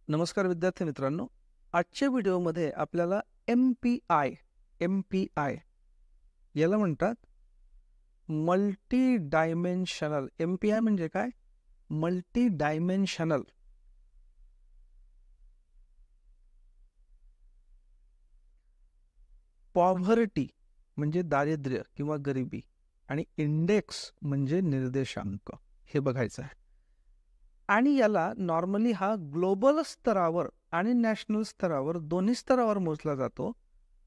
नमस्कार विद्यार्थी मित्रांनो, आजच्या व्हिडिओमध्ये आपल्याला एमपीआय याला म्हणतात मल्टी डायमेन्शनल. एमपीआय म्हणजे काय? मल्टी डायमेन्शनल पॉव्हर्टी म्हणजे दारिद्र्य किंवा गरिबी, आणि इंडेक्स म्हणजे निर्देशांक, हे बघायचं आहे. आणि याला नॉर्मली हा ग्लोबल स्तरावर आणि नॅशनल स्तरावर दोन्ही स्तरावर मोजला जातो.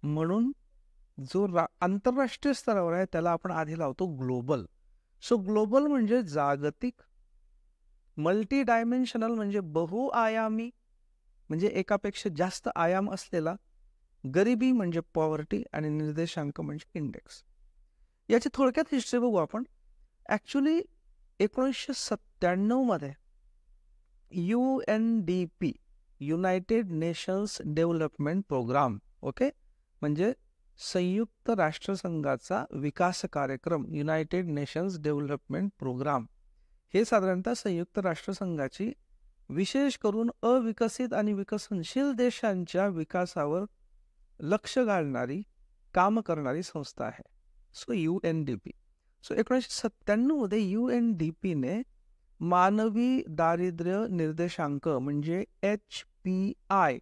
म्हणून जो आंतरराष्ट्रीय स्तरावर आहे त्याला आपण आधी लावतो ग्लोबल. सो ग्लोबल म्हणजे जागतिक, मल्टी डायमेन्शनल म्हणजे बहुआयामी, म्हणजे एकापेक्षा जास्त आयाम असलेला, गरिबी म्हणजे पॉवर्टी, आणि निर्देशांक म्हणजे इंडेक्स. याची थोडक्यात हिस्ट्री बघू आपण. ॲक्च्युली 1997 मध्ये UNDP United Nations Development Programme, okay, म्हणजे संयुक्त राष्ट्रसंघाचा विकास कार्यक्रम, युनायटेड नेशन्स डेव्हलपमेंट प्रोग्राम, हे साधारणतः संयुक्त राष्ट्रसंघाची विशेष करून अविकसित आणि विकसनशील देशांच्या विकासावर लक्ष घालणारी, काम करणारी संस्था आहे. So UNDP. सो 1997 मध्ये UNDPने मानवी दारिद्र्य निर्देशांक म्हणजे HPI,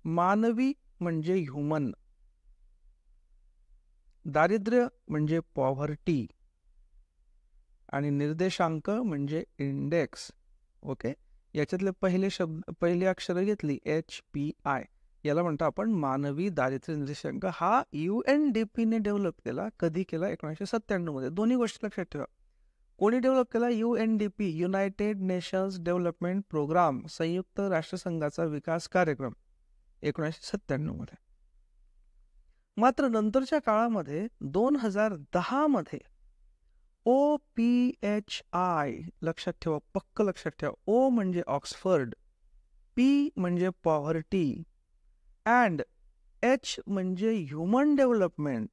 मानवी म्हणजे ह्युमन, दारिद्र्य म्हणजे पॉव्हर्टी, आणि निर्देशांक म्हणजे इंडेक्स, ओके. याच्यातले पहिले अक्षर घेतली HPI, याला म्हणतो आपण मानवी दारिद्र्य निर्देशांक. हा UNDPने डेव्हलप केला. कधी केला? 1997 मध्ये. दोन्ही गोष्टी लक्षात ठेवा. कोणी डेव्हलप केला? UNDP, United Nations Development Programme, संयुक्त राष्ट्रसंघाचा विकास कार्यक्रम, 1997 मध्ये. मात्र नंतरच्या काळामध्ये 2010 मध्ये OPHI, लक्षात ठेवा, पक्क लक्षात ठेवा. O म्हणजे ऑक्सफर्ड, P म्हणजे पॉव्हर्टी, अँड H म्हणजे ह्युमन डेव्हलपमेंट,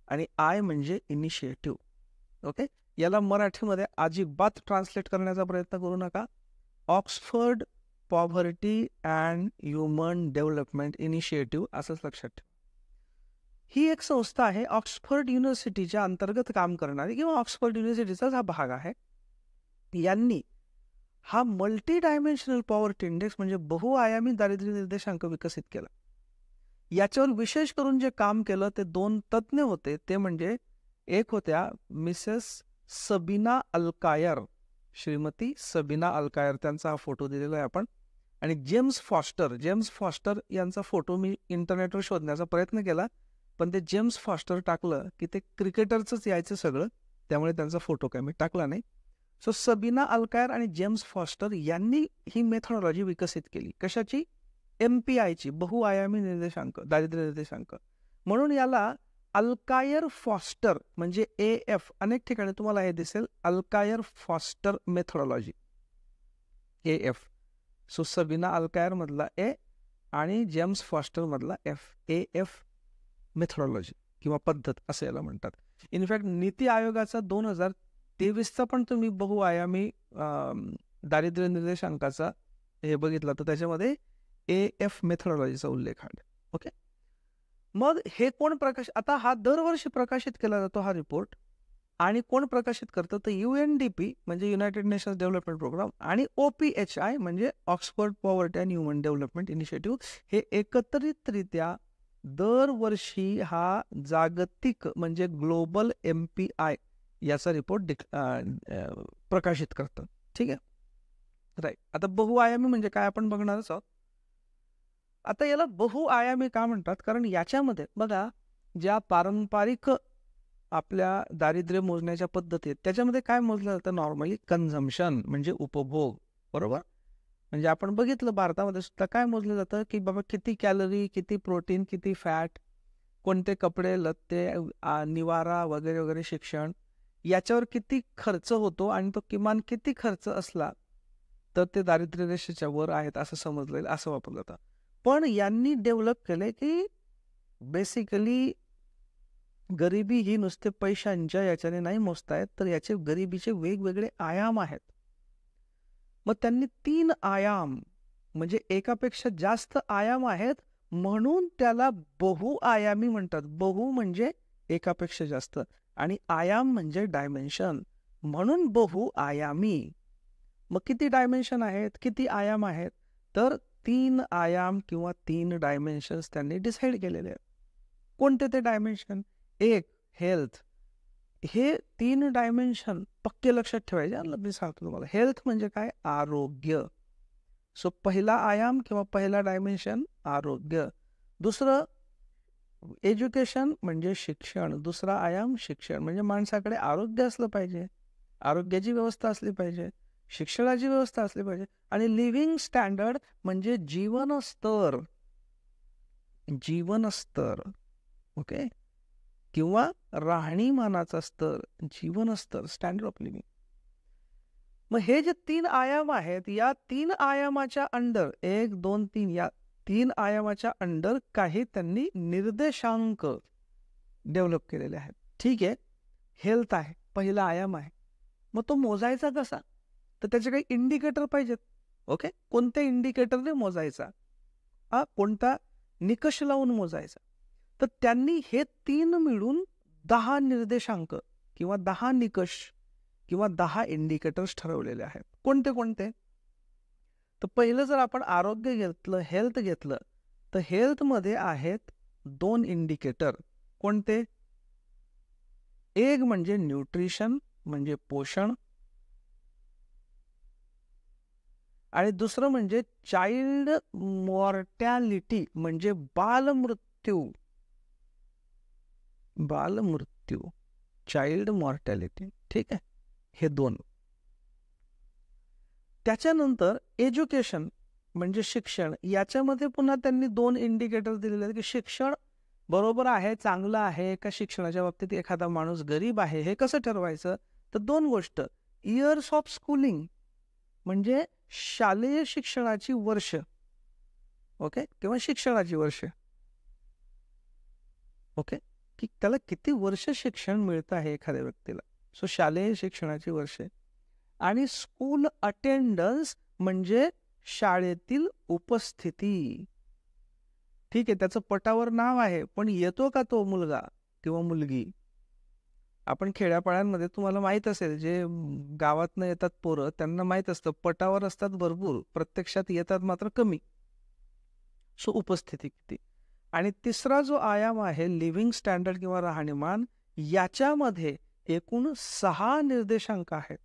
आणि I म्हणजे इनिशिएटिव्ह, ओके. याला मराठीमध्ये अजिबात ट्रान्सलेट करण्याचा प्रयत्न करू नका. Oxford poverty and human development initiative असंच लक्षात ठेवा. ही एक संस्था आहे, ऑक्सफर्ड युनिव्हर्सिटीच्या अंतर्गत काम करणारी, किंवा ऑक्सफर्ड युनिव्हर्सिटीचाच हा भाग आहे. यांनी हा मल्टी डायमेन्शनल पॉवर्टी इंडेक्स म्हणजे बहुआयामी दारिद्र्य निर्देशांक विकसित केला. याच्यावर विशेष करून जे काम केलं ते दोन तज्ज्ञ होते. ते म्हणजे एक होत्या मिसेस सबीना अल्कायर, श्रीमती सबीना अल्कायर, त्यांचा हा फोटो दिलेला आहे आपण, आणि जेम्स फॉस्टर यांचा फोटो मी इंटरनेटवर शोधण्याचा प्रयत्न केला, पण ते जेम्स फॉस्टर टाकलं की ते क्रिकेटरचंच यायचं सगळं, त्यामुळे त्यांचा फोटो काय मी टाकला नाही. सो सबीना अल्कायर आणि जेम्स फॉस्टर यांनी ही मेथॉडॉलॉजी विकसित केली. कशाची? MPIची, बहुआयामी निर्देशांक, दारिद्र्य निर्देशांक. म्हणून याला अल्कायर फॉस्टर म्हणजे AF, अनेक ठिकाणी तुम्हाला हे दिसेल, अल्कायर फॉस्टर मेथॉडॉलॉजी, AF. सो सबीना अल्कायर मधला A आणि जेम्स फॉस्टर मधला F, AF मेथॉडॉलॉजी किंवा पद्धत असं याला म्हणतात. इनफॅक्ट नीती आयोगाचा 2023चा पण तुम्ही बहुआयामी दारिद्र्य निर्देशांकाचा हे बघितला तर त्याच्यामध्ये AF मेथॉडॉलॉजीचा उल्लेख आहे, ओके. मग हे कोण आता हा दरवर्षी प्रकाशित केला जातो हा रिपोर्ट, आणि कोण प्रकाशित करतं? तर UNDP म्हणजे युनायटेड नेशन्स डेव्हलपमेंट प्रोग्राम, आणि OPHI म्हणजे Oxford poverty and human development initiative, हे एकत्रितरित्या दरवर्षी हा जागतिक म्हणजे ग्लोबल MPI याचा रिपोर्ट प्रकाशित करतात. ठीक आहे, राईट. आता बहुआयामी म्हणजे काय आपण बघणारच आहोत. आता याला बहुआयामी का म्हणतात? कारण याच्यामध्ये बघा, ज्या पारंपरिक आपल्या दारिद्र्य मोजण्याच्या पद्धती आहेत त्याच्यामध्ये काय मोजलं जातं? नॉर्मली कन्झम्पशन म्हणजे उपभोग, बरोबर. म्हणजे आपण बघितलं भारतामध्ये सुद्धा काय मोजलं जातं की बाबा किती कॅलरी, किती प्रोटीन, किती फॅट, कोणते कपडे लत्ते, निवारा वगैरे वगैरे, शिक्षण, याच्यावर किती खर्च होतो, आणि तो किमान किती खर्च असला तर ते दारिद्र्य रेषेच्या वर आहेत असं समजलेलं, असं वापरलं जातं. पण यांनी डेव्हलप केले की बेसिकली गरिबी ही नुसते पैशांच्या याच्याने नाही मोजता येत, तर याचे गरिबीचे वेगवेगळे आयाम आहेत. मग त्यांनी 3 आयाम म्हणजे एकापेक्षा जास्त आयाम आहेत, म्हणून त्याला बहुआयामी म्हणतात. बहु म्हणजे एकापेक्षा जास्त आणि आयाम म्हणजे डायमेन्शन, म्हणून बहुआयामी. मग किती डायमेन्शन आहेत, किती आयाम आहेत? तर 3 आयाम किंवा 3 डायमेन्शन्स त्यांनी डिसाईड केलेले आहेत. कोणते ते डायमेन्शन? एक, हेल्थ. हे 3 डायमेन्शन पक्के लक्षात ठेवायचे. मी सांगतो तुम्हाला, हेल्थ म्हणजे काय? आरोग्य. सो पहिला आयाम किंवा पहिला डायमेन्शन आरोग्य. दुसरं एज्युकेशन म्हणजे शिक्षण. दुसरा आयाम शिक्षण म्हणजे माणसाकडे आरोग्य असलं पाहिजे, आरोग्याची व्यवस्था असली पाहिजे, शिक्षणाची व्यवस्था असली पाहिजे. आणि लिव्हिंग स्टँडर्ड म्हणजे जीवनस्तर. जीवनस्तर, ओके, किंवा राहणीमानाचा स्तर, जीवनस्तर, स्टँडर्ड ऑफ लिव्हिंग. मग हे जे 3 आयाम आहेत, या 3 आयामाच्या अंडर 1, 2, 3 या 3 आयामाच्या अंडर काही त्यांनी निर्देशांक डेव्हलप केलेले आहेत. ठीक आहे, हेल्थ आहे, पहिला आयाम आहे. मग तो मोजायचा कसा? तर त्याचे काही इंडिकेटर पाहिजेत. ओके, कोणत्या इंडिकेटरने मोजायचा? कोणता निकष लावून मोजायचा? तर त्यांनी हे 3 मिळून 10 निर्देशांक किंवा 10 निकष किंवा 10 इंडिकेटर्स ठरवलेले आहेत. कोणते कोणते? तर पहिलं जर आपण आरोग्य घेतलं, हेल्थ घेतलं, तर हेल्थमध्ये आहेत 2 इंडिकेटर. कोणते? एक म्हणजे न्यूट्रिशन म्हणजे पोषण, आणि दुसरं म्हणजे चाइल्ड मॉर्टॅलिटी म्हणजे बालमृत्यू. बालमृत्यू, चाइल्ड मॉर्टॅलिटी. ठीक आहे, हे 2. त्याच्यानंतर एज्युकेशन म्हणजे शिक्षण. याच्यामध्ये पुन्हा त्यांनी 2 इंडिकेटर दिलेले आहेत की शिक्षण बरोबर आहे, चांगलं आहे का, शिक्षणाच्या बाबतीत एखादा माणूस गरीब आहे, हे कसं ठरवायचं? तर 2 गोष्ट, इयर्स ऑफ स्कूलिंग म्हणजे शालेय शिक्षणाची वर्ष, ओके, किंवा शिक्षणाची वर्ष, ओके, की त्याला किती वर्ष शिक्षण मिळतं आहे एखाद्या व्यक्तीला. सो शालेय शिक्षणाची वर्षे. आणि स्कूल अटेंडन्स म्हणजे शाळेतील उपस्थिती. ठीक आहे, त्याचं पटावर नाव आहे, पण येतो का तो मुलगा किंवा मुलगी? आपण खेड्यापाड्यांमध्ये तुम्हाला माहित असेल, जे गावातनं येतात पोरं, त्यांना माहित असतं पटावर असतात भरपूर, प्रत्यक्षात येतात मात्र कमी. सो उपस्थिती किती. आणि तिसरा जो आयाम आहे लिव्हिंग स्टँडर्ड किंवा राहणीमान, याच्यामध्ये एकूण 6 निर्देशांक आहेत.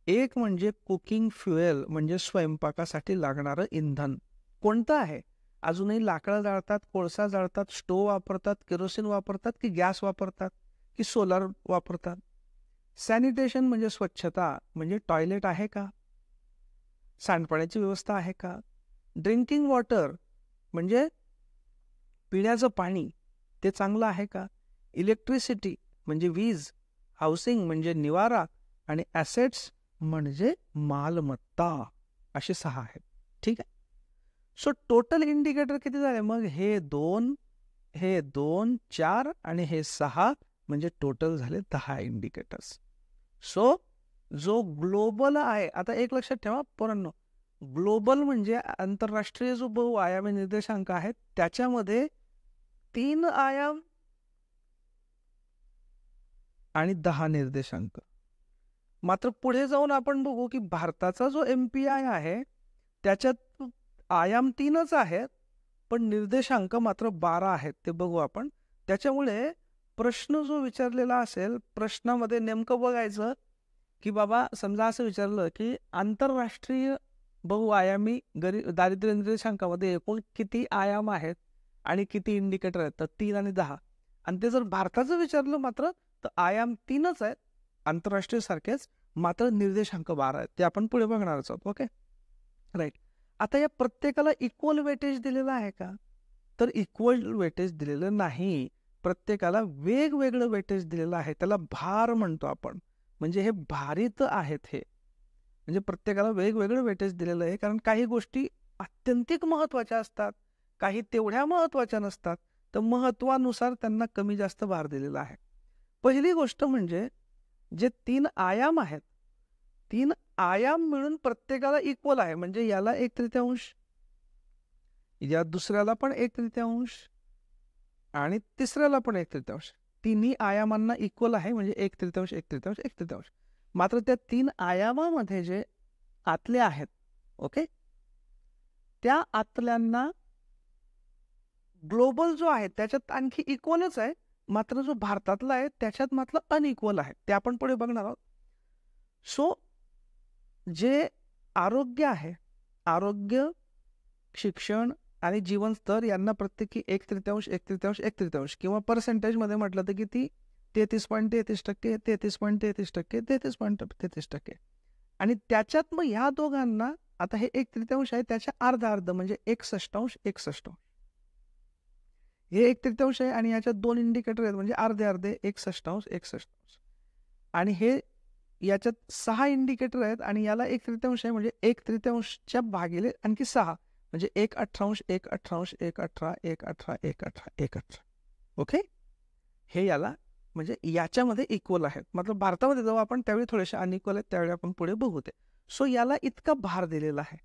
एक म्हणजे कुकिंग फ्युएल म्हणजे स्वयंपाकासाठी लागणारं इंधन. कोणतं आहे? अजूनही लाकडं जाळतात, कोळसा जाळतात, स्टोव्ह वापरतात, केरोसिन वापरतात की गॅस वापरतात की सोलार वापरतात? सॅनिटेशन म्हणजे स्वच्छता, म्हणजे टॉयलेट आहे का, सांडपाण्याची व्यवस्था आहे का? ड्रिंकिंग वॉटर म्हणजे पिण्याचं पाणी, ते चांगलं आहे का? इलेक्ट्रिसिटी म्हणजे वीज, हाऊसिंग म्हणजे निवारा, आणि ॲसेट्स म्हणजे मालमत्ता. असे 6 आहेत. ठीक आहे, सो टोटल इंडिकेटर किती झाले मग? हे 2, हे 2, 4 आणि हे 6, म्हणजे टोटल झाले 10 इंडिकेटर्स. सो जो ग्लोबल आहे, आता एक लक्षात ठेवा पोरांनो, ग्लोबल म्हणजे आंतरराष्ट्रीय जो बहुआयामी निर्देशांक आहेत, त्याच्यामध्ये 3 आयाम आणि 10 निर्देशांक. मात्र पुढे जाऊन आपण बघू की भारताचा जो MPI आहे, त्याच्यात आयाम 3च आहेत, पण निर्देशांक मात्र 12 आहेत. ते बघू आपण. त्याच्यामुळे प्रश्न जो विचारलेला असेल, प्रश्नामध्ये नेमकं बघायचं की बाबा समजा असं विचारलं की आंतरराष्ट्रीय बहुआयामी दारिद्र्य निर्देशांकामध्ये एकूण किती आयाम आहेत आणि किती इंडिकेटर आहेत? तर 3 आणि 10. आणि ते जर भारताचं विचारलं मात्र, तर आयाम 3च आहेत आंतरराष्ट्रीय सारखेच, मात्र निर्देशांक 12 आहेत. ते आपण पुढे बघणारच आहोत. Okay, right. आता या प्रत्येकाला इक्वल वेटेज दिलेलं आहे का? तर इक्वल वेटेज दिलेलं नाही. प्रत्येकाला वेगवेगळं वेटेज दिलेलं आहे. त्याला भार म्हणतो आपण. म्हणजे हे भारित आहेत. हे म्हणजे प्रत्येकाला वेगवेगळं वेटेज दिलेलं आहे, कारण काही गोष्टी अत्यंतिक महत्त्वाच्या असतात, काही तेवढ्या महत्त्वाच्या नसतात. तर महत्त्वानुसार त्यांना कमी जास्त भार दिलेला आहे. पहिली गोष्ट म्हणजे जे 3 आयाम आहेत, 3 आयाम मिळून प्रत्येकाला इक्वल आहे. म्हणजे याला 1/3, या दुसऱ्याला पण 1/3 आणि तिसऱ्याला पण 1/3. तिन्ही आयामांना इक्वल आहे, म्हणजे 1/3 1/3 1/3. मात्र त्या 3 आयामामध्ये जे आतले आहेत, ओके, त्या आतल्यांना ग्लोबल जो आहे त्याच्यात आणखी इक्वलच आहे, मात्र जो भारतातला आहे त्याच्यात मात्र अनइक्वल आहे. ते आपण पुढे बघणार आहोत. सो जे आरोग्य आहे, आरोग्य, शिक्षण आणि जीवनस्तर यांना प्रत्येकी 1/3 1/3 1/3 किंवा पर्सेंटेजमध्ये म्हटलं तर किती, 33.33%, 33.33%, 33.33%. आणि त्याच्यात मग ह्या दोघांना आता हे 1/3 आहे, त्याच्या अर्धा म्हणजे 1/6 1/6. हे 1/3 आहे आणि याच्यात 2 इंडिकेटर आहेत, म्हणजे अर्धे अर्धे 1/6 1/6. आणि हे याच्यात 6 इंडिकेटर आहेत आणि याला 1/3 आहे, म्हणजे 1/3 भागिले आणखी 6 म्हणजे 1/18 1/18 1/18 1/18 1/18 1/18. ओके, हे याला म्हणजे याच्यामध्ये इक्वल आहेत. मतलब भारतामध्ये जेव्हा आपण त्यावेळी थोडेसे अनइक्वल आहेत, त्यावेळी आपण पुढे बघू ते. सो याला इतका भार दिलेला आहे.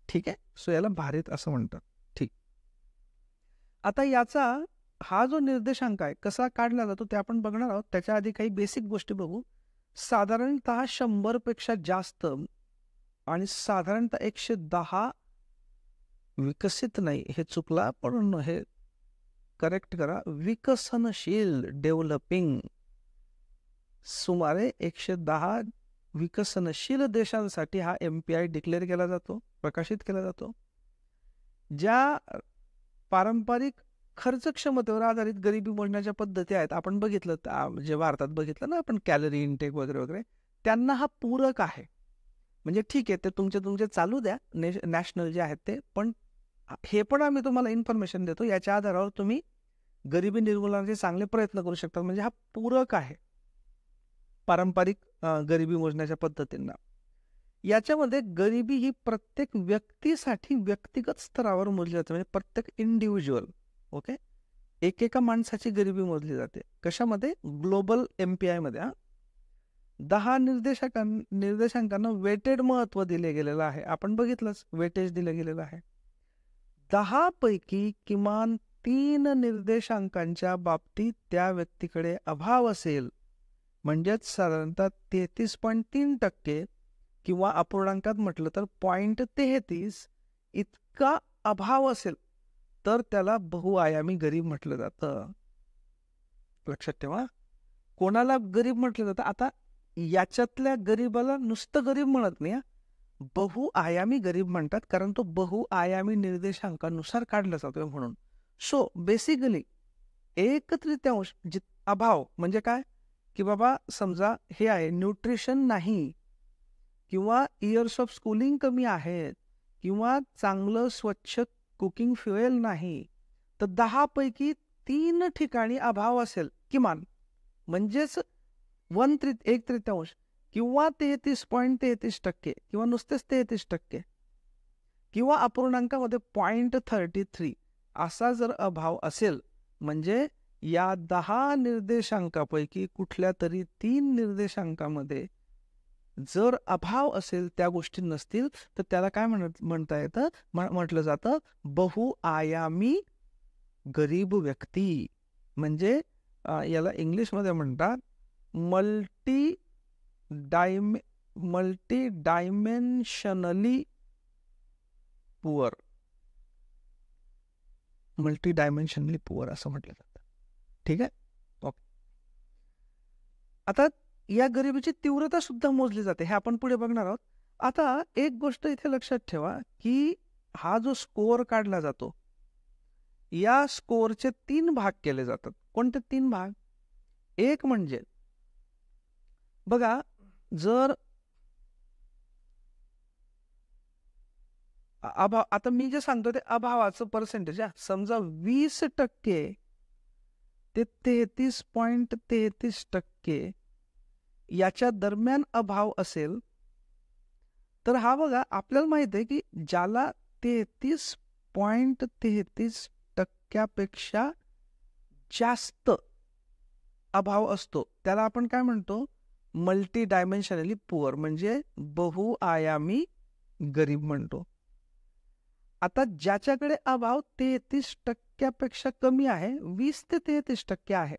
ठीक आहे, सो याला भारित असं म्हणतात. ठीक, आता याचा हा जो निर्देशांक आहे कसा काढला जातो ते आपण बघणार आहोत. त्याच्या आधी काही बेसिक गोष्टी बघू. साधारणतः 100पेक्षा जास्त आणि साधारणतः 110 विकसित नाही, हे चुकला, पण हे करेक्ट करा. विकसनशील, डेव्हलपिंग, सुमारे 110 विकसनशील देशांसाठी हा MPI डिक्लेअर केला जातो, प्रकाशित केला जातो. ज्या पारंपरिक खर्च क्षमतेवर आधारित गरिबी मोजण्याच्या पद्धती आहेत, आपण बघितलं जे भारतात बघितलं ना आपण, कॅलरी इनटेक वगैरे वगैरे, त्यांना हा पूरक आहे. म्हणजे ठीक आहे, ते तुमचे चालू द्या नॅशनल जे आहेत ते, पण हे पण आम्ही तुम्हाला इन्फॉर्मेशन देतो, याच्या आधारावर तुम्ही गरिबी निर्मूलनाचे चांगले प्रयत्न करू शकता. म्हणजे हा पूरक आहे पारंपरिक गरिबी मोजण्याच्या पद्धतींना. याच्यामध्ये गरिबी ही प्रत्येक व्यक्तीसाठी व्यक्तिगत स्तरावर मोजली जाते, म्हणजे प्रत्येक इंडिव्हिज्युअल, ओके, एकेका माणसाची गरिबी मोजली जाते. कशामध्ये? ग्लोबल MPI मध्ये. 10 निर्देशांकांना वेटेड महत्व दिले गेलेलं आहे. आपण बघितलंच, वेटेज दिलं गेलेलं आहे. 10 पैकी किमान 3 निर्देशांकांच्या बाबतीत त्या व्यक्तीकडे अभाव असेल, म्हणजेच साधारणतः 33.3% किंवा अपूर्णांकात म्हटलं तर 0.33 इतका अभाव असेल तर त्याला बहुआयामी गरीब म्हटलं जातं. लक्षात ठेवा, कोणाला गरीब म्हटलं जातं. आता याच्यातल्या गरीबाला नुसतं गरीब म्हणत नाही, बहुआयामी गरीब म्हणतात, कारण तो बहुआयामी निर्देशांकानुसार काढला जातोय म्हणून. सो बेसिकली 1/3 अभाव म्हणजे काय, की बाबा समजा हे आहे, न्यूट्रिशन नाही, किंवा इयर्स ऑफ स्कूलिंग कमी आहेत, किंवा चांगलं स्वच्छ कुकिंग फ्युएल नाही, तर 10 पैकी 3 ठिकाणी अभाव असेल किमान, म्हणजेच 1/3 किंवा 33.33% किंवा नुसतेच 33% किंवा अपूर्णांकामध्ये 0.33 असा जर अभाव असेल, म्हणजे या 10 निर्देशांकापैकी कुठल्या तरी 3 निर्देशांकामध्ये जर अभाव असेल, त्या गोष्टी नसतील, तर त्याला काय म्हणता येतं, म्हटलं जातं बहुआयामी गरीब व्यक्ती. म्हणजे याला इंग्लिशमध्ये म्हणतात मल्टी डायमेन्शनली पुअर. मल्टी डायमेन्शनली पुअर असं म्हटलं जातं. ठीक आहे, ओके. आता या गरिबीची तीव्रता सुद्धा मोजली जाते, हे आपण पुढे बघणार आहोत. आता एक गोष्ट इथे लक्षात ठेवा, की हा जो स्कोअर काढला जातो, या स्कोअरचे 3 भाग केले जातात. कोणते 3 भाग? एक म्हणजे बघा, जर अभाव, आता मी जे सांगतो ते अभावाचं पर्सेंटेज, समजा 20% ते 33.33% याच्या दरम्यान अभाव असेल, तर हा बघा, आपल्याला माहित आहे की ज्याला 33.33% जास्त अभाव असतो त्याला आपण काय म्हणतो, मल्टी डायमेन्शनली पुअर, म्हणजे बहुआयामी गरीब म्हणतो. आता ज्याच्याकडे अभाव 33% कमी आहे, 20 ते 33% आहे,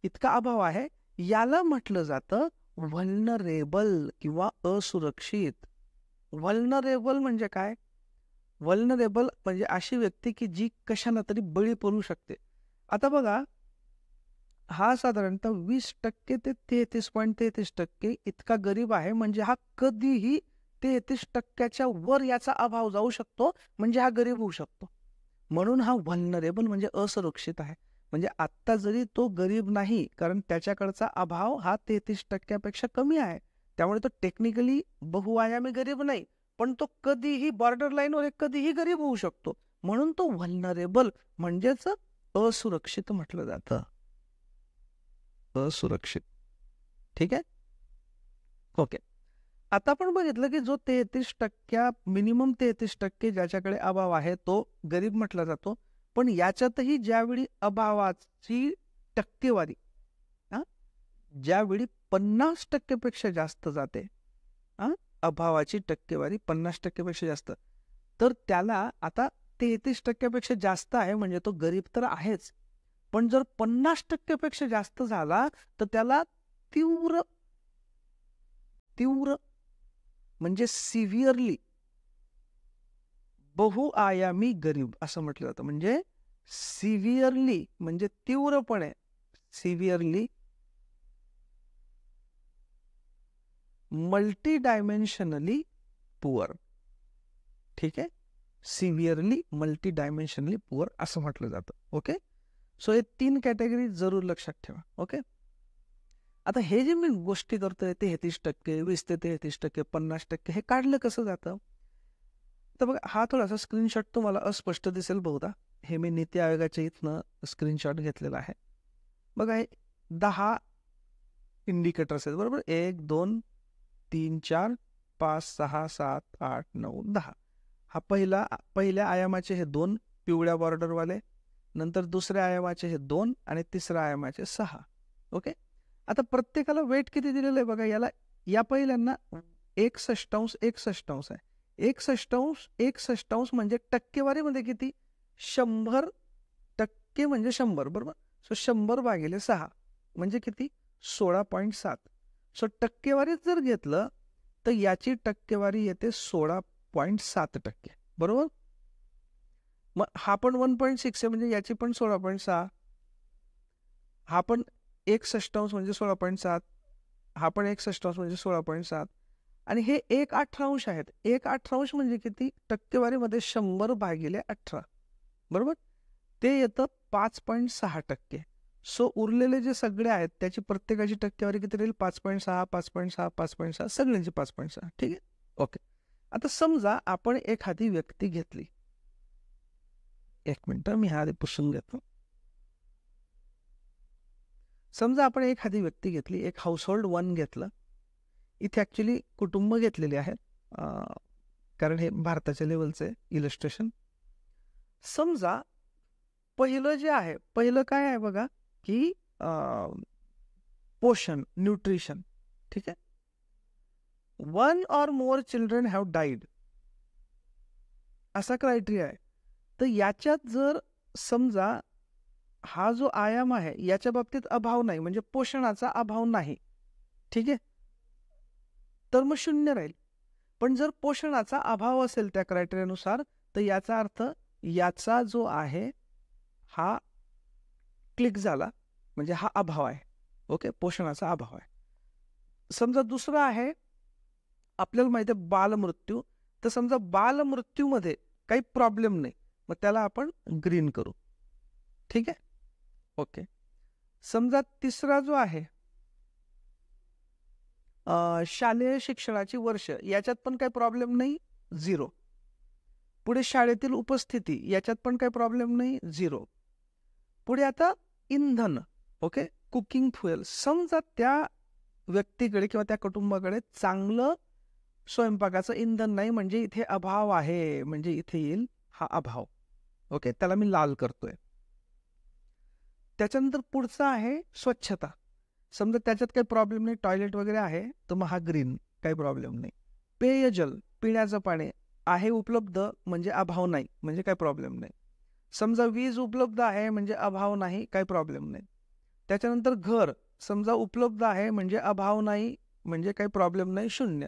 इतका अभाव आहे, याला म्हटलं जातं व्हल्नरेबल किंवा असुरक्षित. व्हल्नरेबल म्हणजे काय? व्हल्नरेबल म्हणजे अशी व्यक्ती की जी कशाला तरी बळी पडू शकते. आता बघा, हा साधारणतः 20% ते 33.33% इतका गरीब आहे, म्हणजे हा कधीही 33%च्या वर याचा अभाव जाऊ शकतो, म्हणजे हा गरीब होऊ शकतो. म्हणून हा व्हल्नरेबल म्हणजे असुरक्षित आहे. म्हणजे आत्ता जरी तो गरीब नाही, कारण त्याच्याकडचा अभाव हा 33%पेक्षा कमी आहे, त्यामुळे तो टेक्निकली बहुआयामी गरीब नाही, पण तो कधीही बॉर्डर लाईनवर कधीही गरीब होऊ शकतो. म्हणून तो व्हल्नरेबल म्हणजेच असुरक्षित म्हटलं जातं. असुरक्षित. ठीक आहे. ओके. आता आपण बघितलं की जो 33% मिनिमम 33% ज्याच्याकडे अभाव आहे तो गरीब म्हटला जातो. पण याच्यातही ज्यावेळी अभावाची टक्केवारी ज्यावेळी 50% पेक्षा जास्त जाते, अभावाची टक्केवारी 50% पेक्षा जास्त, तर त्याला आता 33% पेक्षा जास्त आहे म्हणजे तो गरीब तर आहेच, पण जर 50% पेक्षा जास्त झाला तर त्याला तीव्र तीव्र म्हणजे सिव्हिअरली बहुआयामी गरीब असं म्हटलं जातं. म्हणजे सिव्हिअरली म्हणजे तीव्रपणे, सिव्हिअरली मल्टी डायमेन्शनली पुअर. ठीक आहे. सिव्हिअरली मल्टी डायमेन्शनली पुअर असं म्हटलं जातं. ओके. सो हे 3 कॅटेगरी जरूर लक्षात ठेवा. ओके. आता हे जे मी गोष्टी करतोय 33%, 20 ते 33%, 50%, हे काढलं कसं जातं? तर बघा, हा थोडासा स्क्रीनशॉट तुम्हाला अस्पष्ट दिसेल बहुधा. हे मी नीती आयोगाच्या इथनं स्क्रीनशॉट घेतलेला आहे. बघा, हे 10 इंडिकेटर्स आहेत, बरोबर? 1, 2, 3, 4, 5, 6, 7, 8, 9, 10. हा पहिल्या आयामाचे हे 2 पिवळ्या बॉर्डरवाले, नंतर दुसऱ्या आयामाचे हे 2 आणि तिसऱ्या आयामाचे 6. ओके. आता प्रत्येकाला वेट किती दिलेलं आहे बघा. याला या पहिल्यांना 1/6 1/6 आहे. 1/6 म्हणजे टक्केवारीमध्ये किती? 100% म्हणजे 100, बरोबर? सो 100/6 म्हणजे किती? 16.7. सो टक्केवारीत जर घेतलं तर याची टक्केवारी येते 16.7%, बरोबर? मग हा पण 1.6 आहे म्हणजे याची पण 16.6. हा पण 1/6 म्हणजे 16.7. हा पण 1/6 म्हणजे 16.7. आणि हे 1/18 आहेत. 1/18 म्हणजे किती? टक्केवारीमध्ये 100/18, बरोबर? ते येतं 5.6%. सो उरलेले जे सगळे आहेत त्याची प्रत्येकाची टक्केवारी किती राहील? 5.6, 5.6, 5.6, सगळ्यांची 5.6. ठीक आहे. ओके. आता समजा आपण एखादी व्यक्ती घेतली. 1 मिनिट मी हा आधी पुसून घेतो. समजा आपण एखादी व्यक्ती घेतली, एक हाऊसहोल्ड 1 घेतलं. इथे ॲक्च्युली कुटुंब घेतलेले आहेत, कारण हे भारताच्या लेवलचं आहे इलस्ट्रेशन. समजा पहिलं जे आहे, पहिलं काय आहे बघा, की पोषण, न्यूट्रिशन. ठीक आहे. 1 or more children have died असा क्रायटेरिया आहे. तर याच्यात जर समजा हा जो आयाम आहे याच्या बाबतीत अभाव नाही, म्हणजे पोषणाचा अभाव नाही, ठीक आहे, तर मग 0 राहील. पण जर पोषणाचा अभाव असेल त्या क्रायटेरियानुसार तर याचा अर्थ याचा जो आहे हा क्लिक झाला, म्हणजे हा अभाव आहे. ओके. पोषणाचा अभाव आहे. समजा दुसरं आहे, आपल्याला माहिती आहे बालमृत्यू. तर समजा बालमृत्यूमध्ये काही प्रॉब्लेम नाही, मग त्याला आपण ग्रीन करू. ठीक आहे. ओके. समजा तिसरा जो आहे शालेय शिक्षणाची वर्ष, याच्यात पण काही प्रॉब्लेम नाही, 0. पुढे शाळेतील उपस्थिती, याच्यात पण काही प्रॉब्लेम नाही, 0. पुढे आता इंधन, ओके, कुकिंग फ्युएल. समजा त्या व्यक्तीकडे किंवा त्या कुटुंबाकडे चांगलं स्वयंपाकाचं इंधन नाही, म्हणजे इथे अभाव आहे, म्हणजे इथे येईल हा अभाव. ओके. त्याला मी लाल करतोय. त्याच्यानंतर पुढचा आहे स्वच्छता. समजा त्याच्यात काही प्रॉब्लेम नाही, टॉयलेट वगैरे आहे, तर मग हा ग्रीन, काही प्रॉब्लेम नाही. पेयजल, पिण्याचं पाणी, आहे उपलब्ध म्हणजे अभाव नाही, म्हणजे काही प्रॉब्लेम नाही. समजा वीज उपलब्ध आहे म्हणजे अभाव नाही, काही प्रॉब्लेम नाही. त्याच्यानंतर घर समजा उपलब्ध आहे म्हणजे अभाव नाही, म्हणजे काही प्रॉब्लेम नाही, शून्य.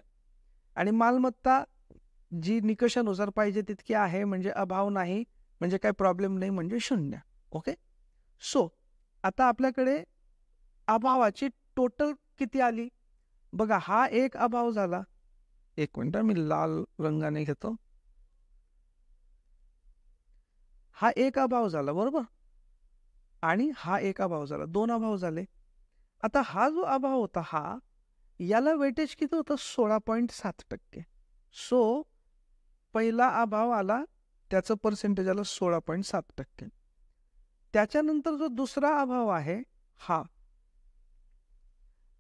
आणि मालमत्ता जी निकषानुसार पाहिजे तितकी आहे म्हणजे अभाव नाही, म्हणजे काही प्रॉब्लेम नाही, म्हणजे शून्य. ओके. सो आता आपल्याकडे अभावाची टोटल किती आली बघा. हा एक अभाव झाला. एक मिनिट मी लाल रंगाने घेतो. हा एक अभाव झाला बरोबर, आणि हा एक अभाव झाला, दोन अभाव झाले. आता हा जो अभाव होता हा, याला वेटेज किती होतं? 16.7%. सो पहिला अभाव आला, त्याचं पर्सेंटेज आलं 16.7%. त्याच्यानंतर जो दुसरा अभाव आहे हा,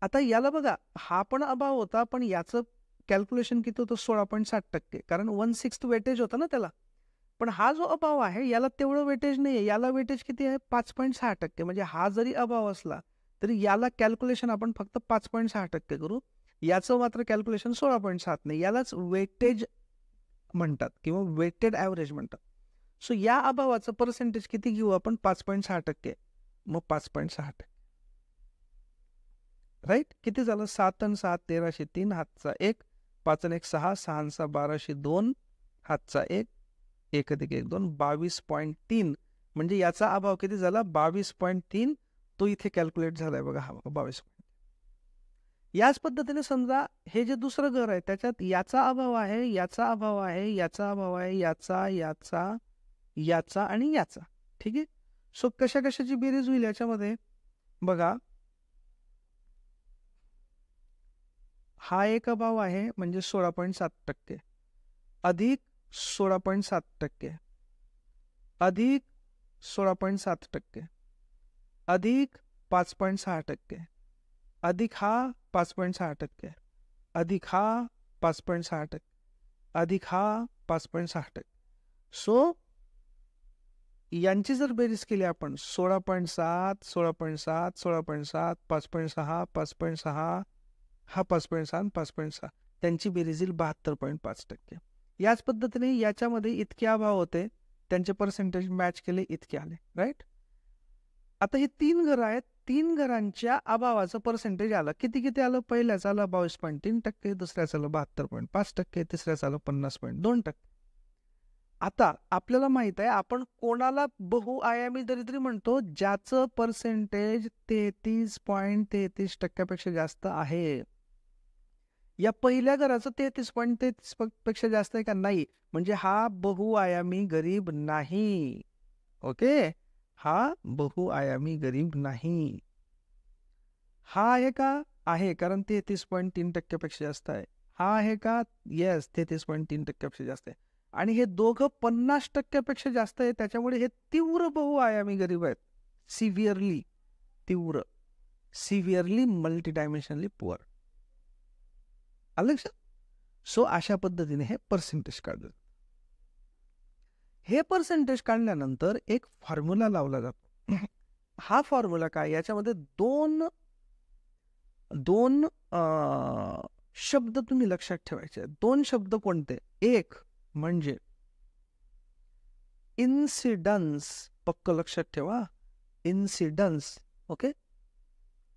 आता याला बघा, हा पण अभाव होता पण याचं कॅल्क्युलेशन किती होतं? 16.7%, कारण 1/6 वेटेज होतं ना त्याला. पण हा जो अभाव आहे याला तेवढं वेटेज नाही आहे. याला वेटेज किती आहे? 5.6%. म्हणजे हा जरी अभाव असला तरी याला कॅल्क्युलेशन आपण फक्त 5.6% करू. याचं मात्र कॅल्क्युलेशन 16.7 नाही. यालाच वेटेज म्हणतात किंवा वेटेड ॲव्हरेज म्हणतात. सो या अभावाचं पर्सेंटेज किती घेऊ आपण? 5.6%. मग 5.6%. राईट. किती झालं? 7 आणि 7 1303, हातचा 1, 5 आणि 1 6, 6 आणि 6 1202, हातचा 1, 1 अधिक 1 2, 22.3. म्हणजे याचा अभाव किती झाला? 22.3. तो इथे कॅल्क्युलेट झालाय बघा, हा 22. याच पद्धतीने समजा हे जे दुसरं घर आहे त्याच्यात याचा अभाव आहे, याचा अभाव आहे, याचा अभाव आहे, याचा याचा याचा आणि याचा. ठीक आहे. सो कशा कशाची बेरीज होईल याच्यामध्ये बघा. हा एक अभाव आहे म्हणजे 16.7%, अधिक 16.7%, अधिक 16.7%, अधिक 5.6%, अधिक हा 5.6%, अधिक हा 5.6%, अधिक हा 5.6%. सो यांची जर बेरीज केली आपण 16.7, 16.7, 16.7, 5.6, 5.6, हा 5.6 आणि 5.6, त्यांची बेरीज येईल 72.5%. याच पद्धतीने याच्यामध्ये इतके अभाव होते, त्यांचे पर्सेंटेज मॅच केले, इतके आले. राईट. आता हे 3 घरं आहेत, 3 घरांच्या अभावाचं पर्सेंटेज आलं. किती किती आलं? पहिल्याचं आलं 22.3%, दुसऱ्याचं आलं 72.5%, तिसऱ्याचं आलं 50.2%. आता आपल्याला माहित आहे आपण कोणाला बहुआयामी दरिद्री म्हणतो? ज्याचं पर्सेंटेज 33.33% जास्त आहे. या पहिल्या घराचं 33.33 पेक्षा जास्त आहे का? नाही. म्हणजे हा बहुआयामी गरीब नाही. ओके. हा बहुआयामी गरीब नाही. हा आहे का? आहे, कारण 33.3% पेक्षा जास्त आहे. हा आहे का? येस, 33.3% पेक्षा जास्त आहे. आणि हे दोघं 50% पेक्षा जास्त आहे, त्याच्यामुळे हे तीव्र बहुआयामी गरीब आहेत. सिव्हिअरली तीव्र, सिव्हिअरली मल्टीडायमेन्शनली पुअर. आलं लक्षात? सो अशा पद्धतीने हे पर्सेंटेज काढलं. हे पर्सेंटेज काढल्यानंतर एक फॉर्म्युला लावला जातो. हा फॉर्म्युला काय? याच्यामध्ये दोन शब्द तुम्ही लक्षात ठेवायचे. 2 शब्द कोणते? एक म्हणजे इन्सिडन्स, पक्क लक्षात ठेवा, इन्सिडन्स. ओके.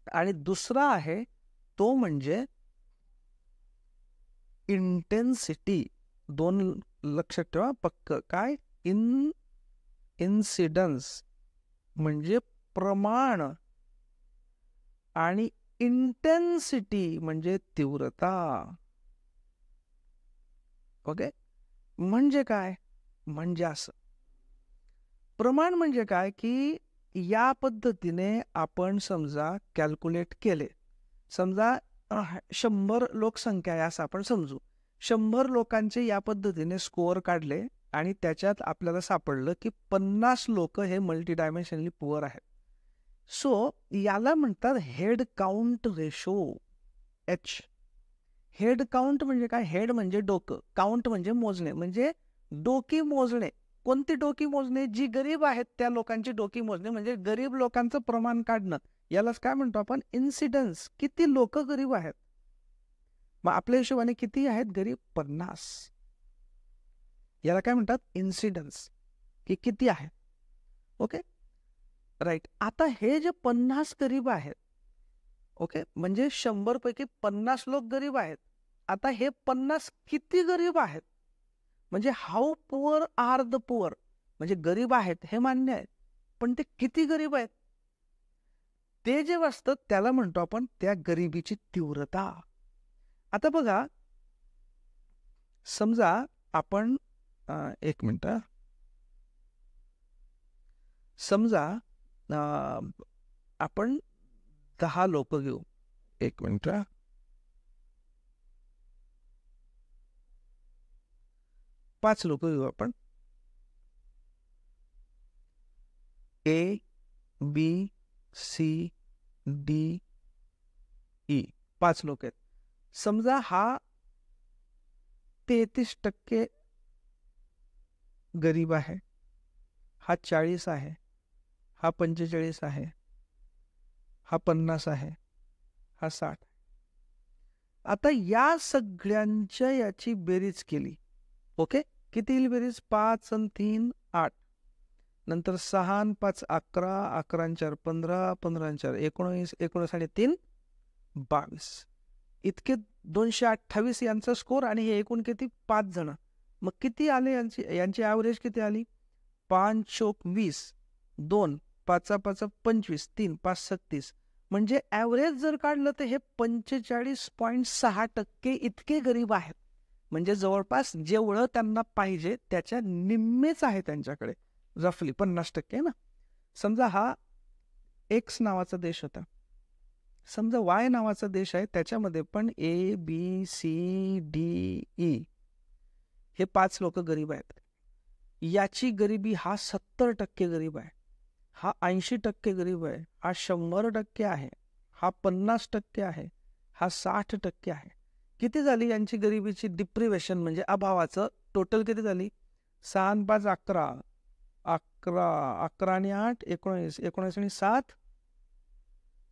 आणि दुसरा आहे तो म्हणजे इंटेन्सिटी. 2 लक्षात ठेवा पक्क. काय? इन्सिडन्स म्हणजे प्रमाण आणि इंटेन्सिटी म्हणजे तीव्रता. ओके. म्हणजे काय? म्हणजे असं, प्रमाण म्हणजे काय की या पद्धतीने आपण समजा कॅल्क्युलेट केले. समजा 100 लोकसंख्या आहे असं आपण समजू. 100 लोकांचे या पद्धतीने स्कोअर काढले आणि त्याच्यात आपल्याला सापडलं की 50 लोक हे मल्टीडायमेन्शनली पुअर आहेत. सो याला म्हणतात head count ratio, H. Head count म्हणजे काय? हेड म्हणजे डोकं, काउंट म्हणजे मोजणे, म्हणजे डोकी मोजणे. कोणती डोकी मोजणे? जी गरीब आहेत त्या लोकांची डोकी मोजणे, म्हणजे गरीब लोकांचं प्रमाण काढणं. यालाच काय म्हणतो आपण? इन्सिडन्स. किती लोक गरीब आहेत. मग आपल्या हिशोबाने किती आहेत गरीब? 50. याला काय म्हणतात, इन्सिडन्स, की किती आहे. Okay right. आता हे जे 50 गरीब आहेत, ओके, म्हणजे 100 पैकी 50 लोक गरीब आहेत. आता हे 50 किती गरीब आहेत, म्हणजे how poor are the poor, म्हणजे गरीब आहेत हे मान्य आहे, पण ते किती गरीब आहेत ते जे असतं त्याला म्हणतो आपण त्या गरिबीची तीव्रता. आता बघा, समजा आपण एक मिनिट, समजा आपण 10 लोक घेऊ. एक मिनिट, 5 लोक घेऊ आपण. A, B, C, D, E 5 लोक आहेत. समजा हा 33% गरीब आहे, हा 40 आहे, हा 45 आहे, हा 50 आहे, हा 60. आता या सगळ्यांच्या याची बेरीज केली, ओके, किती येईल बेरीज, 5 आणि 3 8, नंतर 6 आणि 5 11, 11 आणि 4 15, 15 आणि 4 19, 19 आणि 3 22, इतके 228 यांचा स्कोर. आणि हे एकूण किती, 5 जण. मग किती आले यांची ॲव्हरेज किती आली, 5 चोक 20, 2 5 5 25, 3 5 36, म्हणजे ॲव्हरेज जर काढलं तर हे 45.6% इतके गरीब आहेत. म्हणजे जवळपास जेवढं त्यांना पाहिजे त्याच्या निम्मेच आहे त्यांच्याकडे, रफली 50% ना. समजा हा एक्स नावाचा देश होता, समजा वाय नावाचा देश आहे, त्याच्यामध्ये पण A, B, C, D, E हे 5 लोक गरीब आहेत. याची गरिबी हा 70% गरीब आहे, हा 80% गरीब आहे, हा 100% आहे, हा 50% आहे, हा 60% आहे. किती झाली यांची गरिबीची डिप्रिवेशन म्हणजे अभावाचं टोटल किती झाली, 6 आणि 5 11, 11 11 आणि 8 19, 19 आणि 7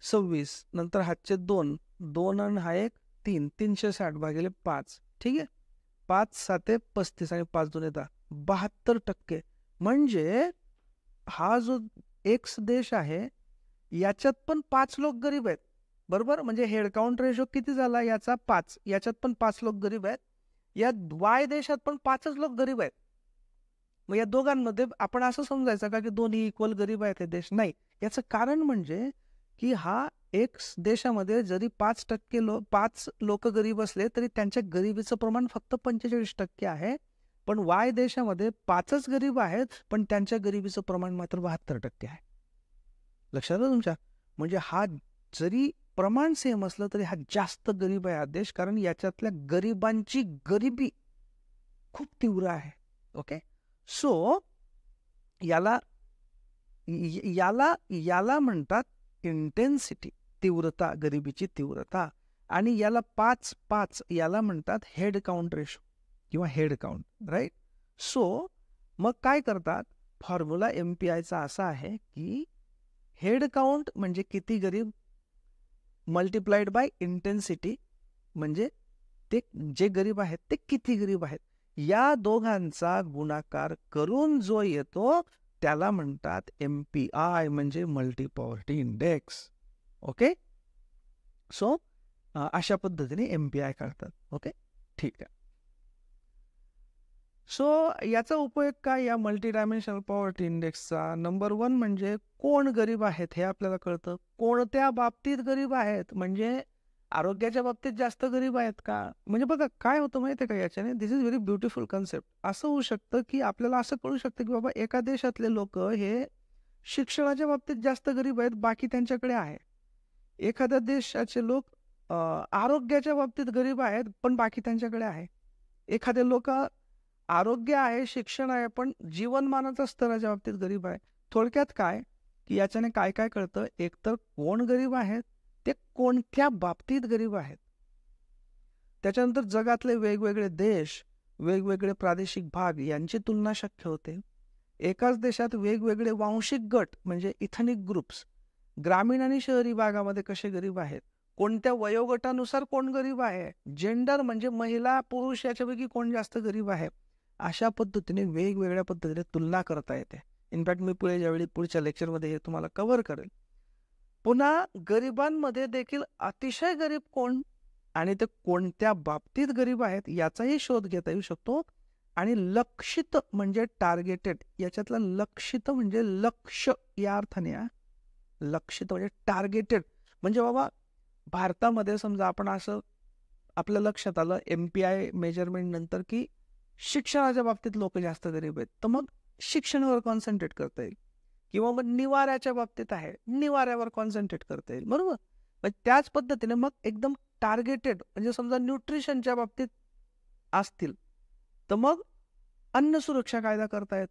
26, नंतर हातचे 2 2 आणि हा 1 3, 360 भागिले 5, ठीक आहे, 5 7 35 आणि 5 2 10, 72%. म्हणजे हा जो एक्स देश आहे याच्यात पण 5 लोक गरीब आहेत, बरोबर. म्हणजे हेड काउंट रेशो किती झाला याचा 5, याच्यात पण 5 लोक गरीब आहेत, या वाय देशात पण 5च लोक गरीब आहेत. मग या दोघांमध्ये आपण असं समजायचं का की दोन्ही इक्वल गरीब आहेत हे देश, नाही. याचं कारण म्हणजे की हा एक्स देशामध्ये जरी 5 लोक गरीब असले तरी त्यांच्या गरिबीचं प्रमाण फक्त 45% आहे, पण वाय देशामध्ये 5च गरीब आहेत पण त्यांच्या गरिबीचं प्रमाण मात्र 72% आहे. लक्षात आलं तुमच्या. म्हणजे हा जरी प्रमाण सेम असलं तरी हा जास्त गरीब आहे हा देश, कारण याच्यातल्या गरिबांची गरिबी खूप तीव्र आहे. ओके, सो याला याला याला म्हणतात इंटेन्सिटी, तीव्रता, गरिबीची तीव्रता. आणि याला 5 याला म्हणतात हेड काउंट रेशो किंवा हेड काउंट, राईट. सो मग काय करतात, फॉर्म्युला MPIचा असा आहे की हेड काउंट म्हणजे किती गरीब मल्टिप्लाइड बाय इंटेन्सिटी, म्हणजे ते जे गरीब आहेत ते किती गरीब आहेत, या दोघांचा गुणाकार करून जो येतो त्याला म्हणतात MPI, म्हणजे multi poverty index. Okay, so अशा पद्धतीने MPI काढतात. ओके, ठीक आहे. सो याचा उपयोग काय या मल्टी डायमेन्शनल पॉवर्टी इंडेक्सचा, नंबर 1 म्हणजे कोण गरीब आहेत हे आपल्याला कळतं, कोणत्या बाबतीत गरीब आहेत, म्हणजे आरोग्याच्या बाबतीत जास्त गरीब आहेत का. म्हणजे बघा काय होतं माहिती आहे का याच्याने, दिस इज व्हेरी ब्युटिफुल कन्सेप्ट. असं होऊ शकतं की आपल्याला असं कळू शकतं की बाबा एका देशातले लोक हे शिक्षणाच्या बाबतीत जास्त गरीब आहेत, बाकी त्यांच्याकडे आहे. एखाद्या देशाचे लोक आरोग्याच्या बाबतीत गरीब आहेत पण बाकी त्यांच्याकडे आहे. एखादे लोक आरोग्य आहे, शिक्षण आहे, पण जीवनमानाच्या स्तराच्या बाबतीत गरीब आहे. थोडक्यात काय की याच्याने काय काय कळतं, एकतर कोण गरीब आहेत, ते कोणत्या बाबतीत गरीब आहेत, त्याच्यानंतर जगातले वेगवेगळे देश, वेगवेगळे प्रादेशिक भाग यांची तुलना शक्य होते. एकाच देशात वेगवेगळे वांशिक गट म्हणजे इथनिक ग्रुप्स, ग्रामीण आणि शहरी भागामध्ये कसे गरीब आहेत, कोणत्या वयोगटानुसार कोण गरीब आहे, जेंडर म्हणजे महिला पुरुष याच्यापैकी कोण जास्त गरीब आहे, अशा पद्धतीने वेगवेगळ्या पद्धतीने तुलना करता येते. इनफॅक्ट मी पुढच्या लेक्चरमध्ये हे तुम्हाला कव्हर करेल. पुन्हा गरिबांमध्ये देखील अतिशय गरीब कोण आणि ते कोणत्या बाबतीत गरीब आहेत याचाही शोध घेता येऊ शकतो. आणि लक्षित म्हणजे टार्गेटेड, याच्यातलं लक्षित म्हणजे लक्ष या अर्थाने, लक्षित म्हणजे टार्गेटेड. म्हणजे बाबा भारतामध्ये समजा आपण असं आपल्या लक्षात आलं MPI मेजरमेंट नंतर की शिक्षणाच्या बाबतीत लोक जास्त गरीब आहेत, तर मग शिक्षणावर कॉन्सन्ट्रेट करता येईल. किंवा मग निवाऱ्याच्या बाबतीत आहे, निवाऱ्यावर कॉन्सन्ट्रेट करता येईल, बरोबर. मग त्याच पद्धतीने मग एकदम टार्गेटेड म्हणजे समजा न्यूट्रिशनच्या बाबतीत असतील तर मग अन्न सुरक्षा कायदा करतायत.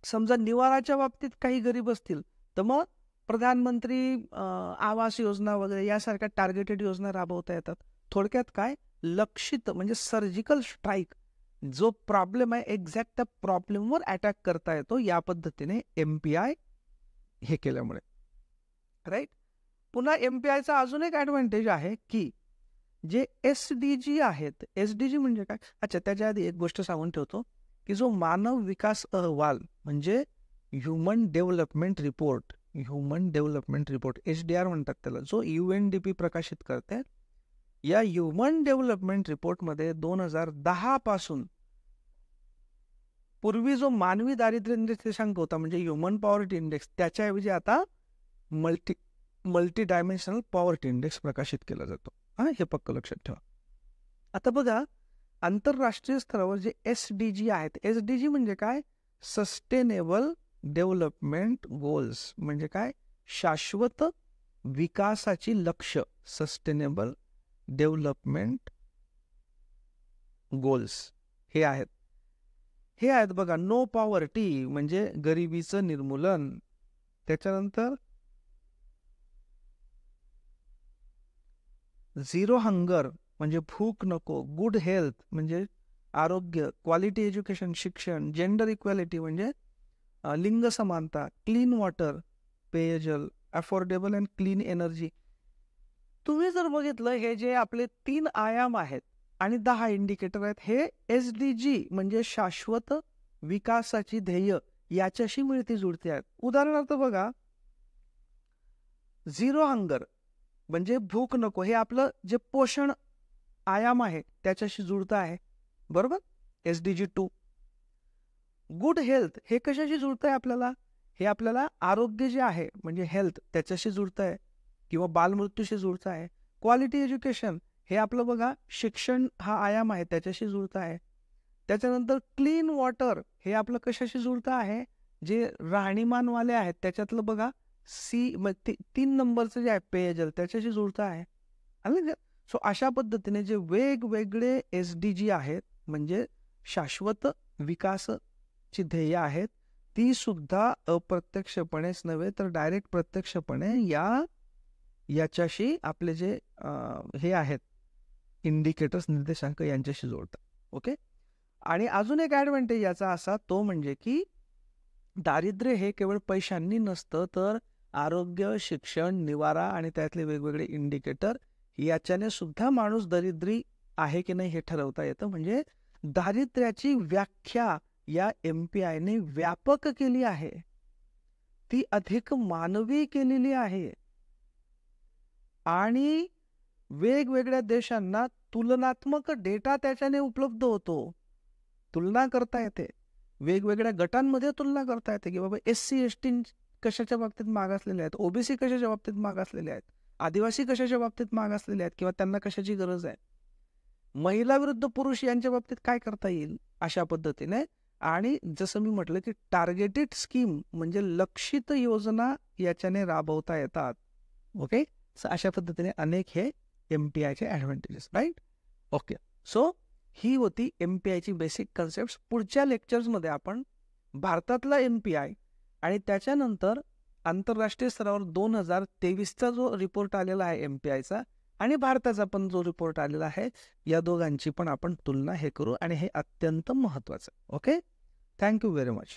समजा निवाराच्या बाबतीत काही गरीब असतील तर मग प्रधानमंत्री आवास योजना वगैरे यासारख्या टार्गेटेड योजना राबवता येतात. थोडक्यात काय, लक्षित म्हणजे सर्जिकल स्ट्राईक, जो प्रॉब्लेम आहे एक्झॅक्ट त्या प्रॉब्लेमवर अटॅक करता येतो या पद्धतीने MPI हे केल्यामुळे, राईट. पुन्हा MPIचा अजून एक ॲडव्हान्टेज आहे की जे SDG आहेत, SDG म्हणजे काय, अच्छा त्याच्या आधी एक गोष्ट सांगून ठेवतो की जो मानव विकास अहवाल म्हणजे ह्युमन डेव्हलपमेंट रिपोर्ट HDR म्हणतात त्याला, जो UNDP प्रकाशित करते, या ह्युमन डेव्हलपमेंट रिपोर्टमध्ये 2010 पासून पूर्वी जो मानवी दारिद्र्य निर्देशांक होता म्हणजे ह्युमन पॉवर्टी इंडेक्स, त्याच्याऐवजी आता मल्टी डायमेन्शनल पॉवर्टी इंडेक्स प्रकाशित केला जातो. हे पक्क लक्षात ठेवा. आता बघा आंतरराष्ट्रीय स्तरावर जे SDG आहेत, SDG म्हणजे काय, सस्टेनेबल डेव्हलपमेंट गोल्स म्हणजे काय, शाश्वत विकासाची लक्ष्य, सस्टेनेबल डेव्हलपमेंट गोल्स हे आहेत. बघा, नो पॉवर्टी म्हणजे गरिबीचं निर्मूलन, त्याच्यानंतर झिरो हंगर म्हणजे भूक नको, गुड हेल्थ म्हणजे आरोग्य, क्वालिटी एज्युकेशन शिक्षण, जेंडर इक्वॅलिटी म्हणजे लिंग समानता, क्लीन वॉटर पेयजल, अफोर्डेबल अँड क्लीन एनर्जी. तुम्ही जर बघितलं हे जे आपले 3 आयाम आहेत आणि 10 इंडिकेटर आहेत, हे SDG म्हणजे शाश्वत विकासाची ध्येय याच्याशी मिळती जुळती आहेत. उदाहरणार्थ बघा, झिरो हंगर म्हणजे भूक नको, हे आपलं जे पोषण आयाम आहे त्याच्याशी जुळतं आहे, बरोबर, SDG 2. गुड हेल्थ हे कशाशी जुळतं आहे आपल्याला, हे आपल्याला आरोग्य जे आहे म्हणजे हेल्थ त्याच्याशी जुळतं आहे किंवा बालमृत्यूशी जुळतं आहे. क्वालिटी एज्युकेशन हे आपलं बघा शिक्षण हा आयाम आहे त्याच्याशी जुळतं आहे. त्याच्यानंतर क्लीन वॉटर हे आपलं कशाशी जुळतं आहे, जे राहणीमानवाले आहेत त्याच्यातलं बघा C 3 नंबरचं जे आहे पेयजल त्याच्याशी जुळतं आहे. सो अशा पद्धतीने जे वेगवेगळे SDG आहेत म्हणजे शाश्वत विकासाची ध्येय आहेत, ती सुद्धा अप्रत्यक्षपणेच नव्हे तर डायरेक्ट प्रत्यक्षपणे याच्याशी आपले जे हे आहेत इंडिकेटर्स निर्देशांक यांच्याशी जोडतात. ओके. आणि अजून एक ॲडव्हान्टेज याचा असा, तो म्हणजे की दारिद्र्य हे केवळ पैशांनी नसतं तर आरोग्य, शिक्षण, निवारा आणि त्यातले वेगवेगळे इंडिकेटर याच्याने सुद्धा माणूस दरिद्री आहे की नाही हे ठरवता येतं. म्हणजे दारिद्र्याची व्याख्या या MPIने व्यापक केली आहे, ती अधिक मानवी केलेली आहे आणि वेगवेगळ्या देशांना तुलनात्मक डेटा त्याच्याने उपलब्ध होतो. तुलना करता येते, वेगवेगळ्या गटांमध्ये तुलना करता येते की बाबा SC ST कशाच्या बाबतीत मागासलेले आहेत, OBC कशाच्या बाबतीत मागासलेले आहेत, आदिवासी कशाच्या बाबतीत मागासलेले आहेत किंवा त्यांना कशाची गरज आहे, महिला विरुद्ध पुरुष यांच्या बाबतीत काय करता येईल अशा पद्धतीने. आणि जसं मी म्हटलं की टार्गेटेड स्कीम म्हणजे लक्षित योजना याच्याने राबवता येतात. ओके. सो अशा पद्धतीने अनेक हे MPIचे ॲडव्हान्टेजेस, राईट. ओके. सो ही होती MPIची बेसिक कन्सेप्ट. पुढच्या लेक्चर्समध्ये आपण भारतातला MPI आणि त्याच्यानंतर आंतरराष्ट्रीय स्तरावर 2023चा जो रिपोर्ट आलेला आहे MPIचा आणि भारताचा पण जो रिपोर्ट आलेला आहे, या दोघांची पण आपण तुलना हे करू आणि हे अत्यंत महत्त्वाचं. ओके. Thank you very much.